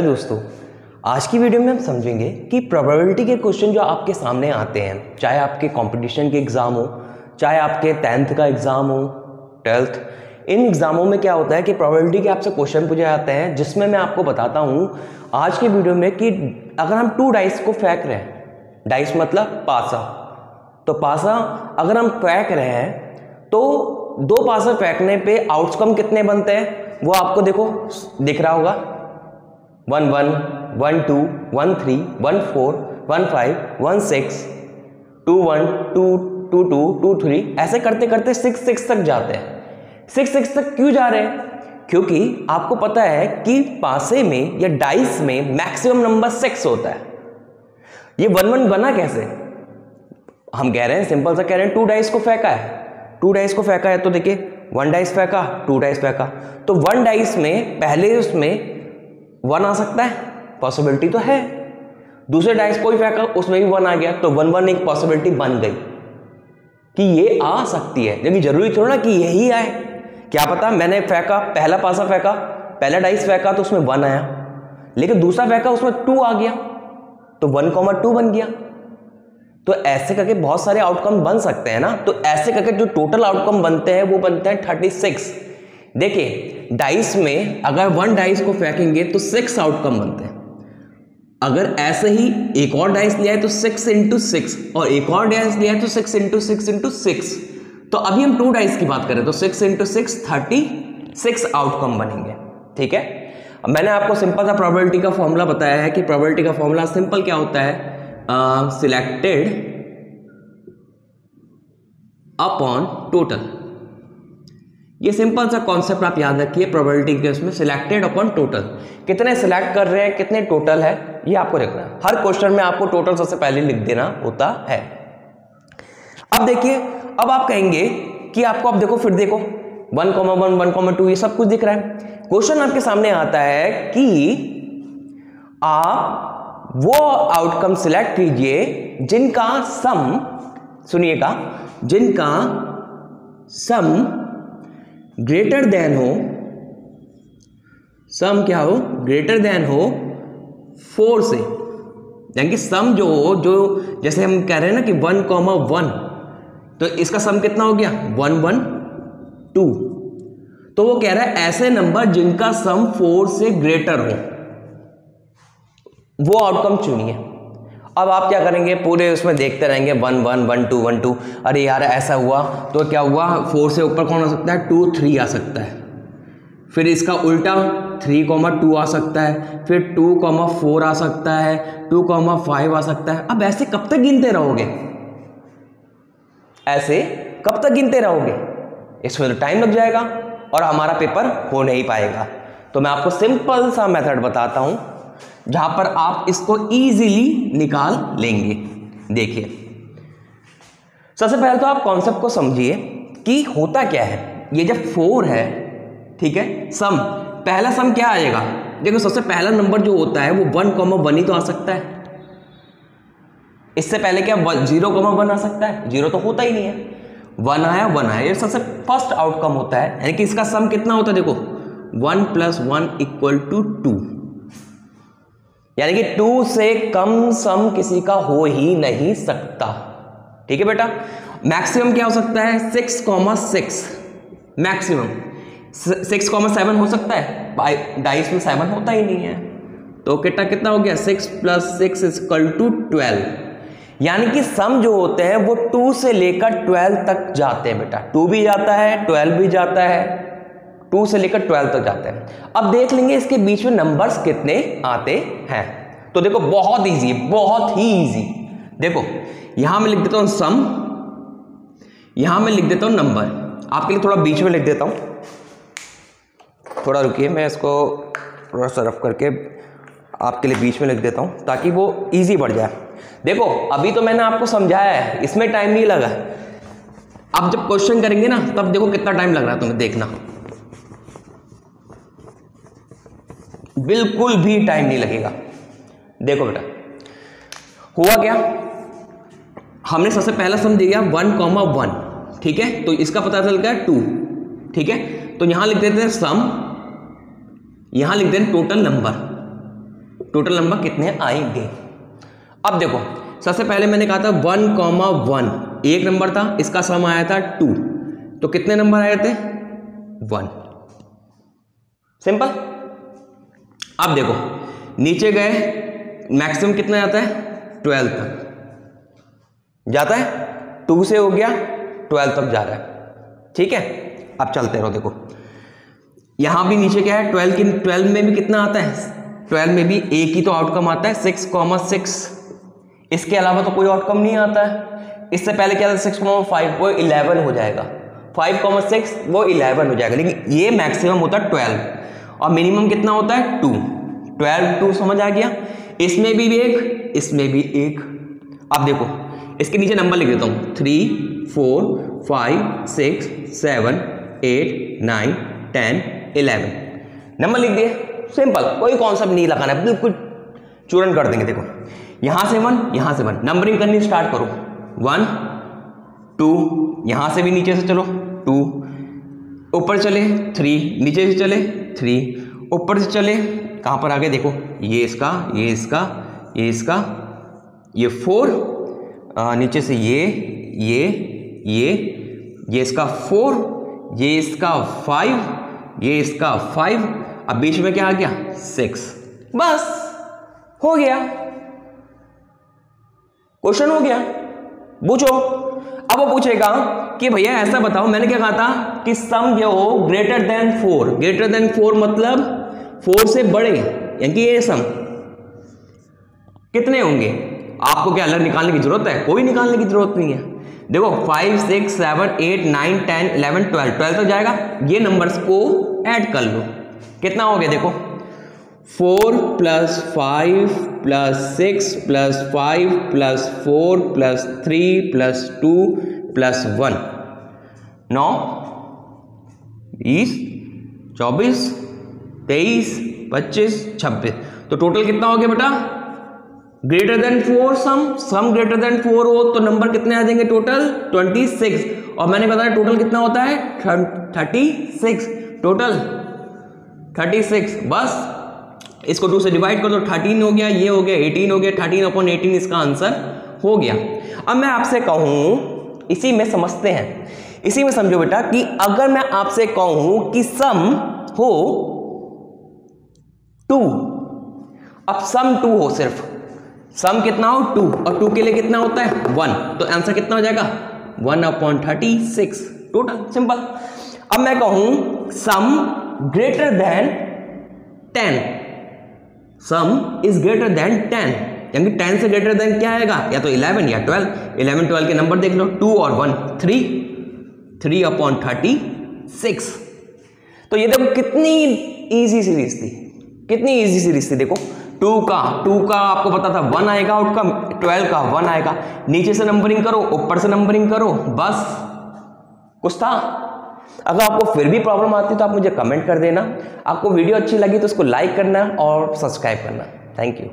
दोस्तों, आज की वीडियो में हम समझेंगे कि प्रोबेबिलिटी के क्वेश्चन जो आपके सामने आते हैं, चाहे आपके कंपटीशन के एग्जाम हो, चाहे आपके 10th का एग्जाम हो, 12th, इन एग्जामों में क्या होता है कि प्रोबेबिलिटी के आपसे क्वेश्चन पूछे जाते हैं, जिसमें मैं आपको बताता हूं आज की वीडियो में कि अगर हम 2 डाइस को फेंक रहे हैं, डाइस मतलब पासा, तो पासा अगर हम फेंक रहे हैं तो 2 पासा फेंकने पे आउटकम कितने बनते हैं वो आपको देखो दिख रहा होगा। 1 1 1 2 1 3 1 4 1 5 1 6 2 1 2 2 2 2 3 ऐसे करते करते 6 6 तक जाते हैं। 6 6 तक क्यों जा रहे हैं? क्योंकि आपको पता है कि पासे में या डाइस में मैक्सिमम नंबर 6 होता है। ये 1 1 बना कैसे? हम कह रहे हैं, सिंपल सा कह रहे हैं, 2 डाइस को फेंका है, 2 डाइस को फेंका है तो देखिए 1 डाइस फेंका, 2 डाइस फेंका, तो 1 डाइस में पहले उसमें 1 आ सकता है, पॉसिबिलिटी तो है। दूसरे डाइस कोई फेंका, उसमें भी 1 आ गया, तो 1 1 एक पॉसिबिलिटी बन गई कि ये आ सकती है। लेकिन जरूरी थोड़ा ना कि यही आए, क्या पता मैंने फेंका, पहला पासा फेंका, पहला डाइस फेंका तो उसमें 1 आया, लेकिन दूसरा फेंका उसमें 2 आ गया, तो 1,2 बन गया। तो ऐसे करके बहुत सारे आउटकम बन सकते हैं ना। तो ऐसे करके जो टोटल आउटकम बनते हैं वो बनते हैं 36। देखिए, डाइस में अगर 1 डाइस को फेंकेंगे तो 6 आउटकम बनते हैं। अगर ऐसे ही एक और डाइस लिया है तो 6 × 6, और एक और डाइस लिया है तो 6 × 6 × 6। तो अभी हम 2 डाइस की बात करें तो 6 × 6 36 आउटकम बनेंगे। ठीक है, अब मैंने आपको सिंपल सा प्रोबेबिलिटी का फॉर्मूला बताया है कि प्रोबेबिलिटी का फॉर्मूला सिंपल क्या होता है, सिलेक्टेड अपॉन टोटल। ये सिंपल सा कॉन्सेप्ट आप याद रखिए प्रोबेबिलिटी के उसमें, सिलेक्टेड अपॉन टोटल। कितने सिलेक्ट कर रहे हैं, कितने टोटल है, ये आपको देखना है। हर क्वेश्चन में आपको टोटल सबसे पहले लिख देना होता है। अब देखिए, अब आप कहेंगे कि आपको, अब देखो, फिर देखो 1,1 1,2 ये सब कुछ दिख रहा है। क्वेश्चन आपके सामने आता है कि आप वो आउटकम सिलेक्ट कीजिए जिनका सम, सुनिएगा, जिनका सम ग्रेटर देन हो, सम क्या हो, ग्रेटर देन हो 4 से। यानी कि सम जो हो, जो जैसे हम कह रहे हैं ना कि 1,1, तो इसका सम कितना हो गया 1 1 2। तो वो कह रहा है ऐसे नंबर जिनका सम 4 से ग्रेटर हो, वो आउटकम चुनिए। अब आप क्या करेंगे, पूरे उसमें देखते रहेंगे 1 1 1 2 1 2, अरे यार ऐसा हुआ तो क्या हुआ, 4 से ऊपर कौन आ सकता है, 2 3 आ सकता है, फिर इसका उल्टा 3,2 आ सकता है, फिर 2,4 आ सकता है, 2,5 आ सकता है। अब ऐसे कब तक गिनते रहोगे, ऐसे कब तक गिनते रहोगे? इसमें तो टाइम लग जाएगा और हमारा पेपर हो नहीं पाएगा। तो मैं आपको सिंपल सा मेथड बताता हूं जहां पर आप इसको इजीली निकाल लेंगे। देखिए, सबसे पहले तो आप कॉन्सेप्ट को समझिए कि होता क्या है। ये जब 4 है, ठीक है, सम, पहला सम क्या आएगा, देखो सबसे पहला नंबर जो होता है वो 1,1 ही तो आ सकता है। इससे पहले क्या 0,1 आ सकता है? 0 तो होता ही नहीं है। 1 आया, 1 आया, ये सबसे फर्स्ट आउटकम होता है। यानी कि इसका सम कितना होता है, देखो 1 + 1 = 2। यानी कि 2 से कम सम किसी का हो ही नहीं सकता। ठीक है बेटा, मैक्सिमम क्या हो सकता है, 6,6 मैक्सिमम। 6,7 हो सकता है, डाइस में 7 होता ही नहीं है। तो कितना हो गया, 6 + 6 = 12। यानी कि सम जो होते हैं वो 2 से लेकर 12 तक जाते हैं बेटा। 2 भी जाता है, 12 भी जाता है, 2 से लेकर 12 तक जाते हैं। अब देख लेंगे इसके बीच में नंबर्स कितने आते हैं। तो देखो बहुत इजी है, बहुत ही इजी। देखो यहां मैं लिख देता हूं सम, यहां मैं लिख देता हूं नंबर। आपके लिए थोड़ा बीच में लिख देता हूं, थोड़ा रुकिए, मैं इसको थोड़ा सा रफ करके आपके लिए बीच में लिख देता हूं ताकि वो इजी बढ़ जाए। देखो अभी तो मैंने आपको समझाया है, इसमें टाइम नहीं लगा। अब जब क्वेश्चन करेंगे ना तब देखो कितना टाइम लग रहा है तुम्हें, देखना बिल्कुल भी टाइम नहीं लगेगा। देखो बेटा हुआ क्या, हमने सबसे पहला सम दिया 1,1, ठीक है, तो इसका पता चल गया 2। ठीक है, तो यहां लिख देते हैं सम, यहां लिख देते हैं टोटल नंबर। टोटल नंबर कितने आएंगे। अब देखो सबसे पहले मैंने कहा था 1,1 एक नंबर था, इसका सम आया था 2, तो कितने नंबर आए थे 1। सिंपल। अब देखो नीचे गए, मैक्सिमम कितना जाता है 12 तक जाता है, 2 से हो गया 12 तक जा रहा है, ठीक है। अब चलते रहो, देखो यहां भी नीचे क्या है 12 में भी कितना आता है, 12 में भी एक ही तो आउटकम आता है 6,6, इसके अलावा तो कोई आउटकम नहीं आता है। इससे पहले क्या था 6,5, वो 11 हो जाएगा, 5,6 वो 11 हो जाएगा, लेकिन ये मैक्सिमम होता है 12 और मिनिमम कितना होता है 2, 12 2 समझ आ गया। इसमें भी एक, इसमें भी एक। अब देखो इसके नीचे नंबर लिख देता हूं 3, 4, 5, 6, 7, 8, 9, 10, 11 नंबर लिख दिए। सिंपल, कोई कॉन्सेप्ट नहीं लगाना है, बिल्कुल चूरन कर देंगे। देखो यहां से 1, यहां से 1, नंबरिंग करनी स्टार्ट करो 1 2, यहां से भी नीचे से चलो 2, ऊपर चले 3, नीचे से चले 3, ऊपर से चले कहां पर आगे, देखो ये इसका, ये इसका, ये इसका, ये 4, नीचे से ये इसका 4, ये इसका 5, ये इसका 5, अब बीच में क्या आ गया 6, बस हो गया, क्वेश्चन हो गया। पूछो। अब वो पूछेगा कि भैया ऐसा बताओ, मैंने क्या कहा था कि सम जो हो ग्रेटर देन 4, ग्रेटर देन 4 मतलब 4 से बड़े, यानी कि ये सम कितने होंगे। आपको क्या अलग निकालने की जरूरत है, कोई निकालने की जरूरत नहीं है। देखो 5, 6, 7, 8, 9, 10, 11, 12 तो जाएगा, ये नंबर्स को ऐड कर लो, कितना हो गया देखो 4 + 5 + 6 + 5 + 4 + 3 + 2 + 1 9, 20, 24, 23, 25, 26, तो टोटल कितना हो गया बेटा ग्रेटर देन 4 सम ग्रेटर देन 4 हो तो नंबर कितने आ जाएंगे टोटल 26, और मैंने बताया टोटल कितना होता है 36, टोटल 36। बस इसको 2 से डिवाइड कर दो, 13 हो गया, ये हो गया 18 हो गया, 13/18 इसका आंसर हो गया। अब मैं आपसे कहूं, इसी में समझते हैं, इसी में समझो बेटा कि अगर मैं आपसे कहूं कि सम हो 2, अब सम 2 हो, सिर्फ सम कितना हो 2, और 2 के लिए कितना होता है 1, तो आंसर कितना हो जाएगा 1/36 टोटल, सिंपल। अब मैं कहूं सम greater than 10, some is greater than 10, यानी 10 से ग्रेटर देन क्या आएगा, या तो 11 या 12, 11 12 के नंबर देख लो 2 और 1 3, 3/36। तो ये देखो कितनी इजी सीरीज थी, कितनी इजी सीरीज थी। देखो 2 का आपको पता था 1 आएगा आउटकम, 12 का 1 आएगा, नीचे से नंबरिंग करो ऊपर से नंबरिंग करो, बस कुछ था। अगर आपको फिर भी प्रॉब्लम आती है तो आप मुझे कमेंट कर देना। आपको वीडियो अच्छी लगी तो उसको लाइक करना और सब्सक्राइब करना। Thank you.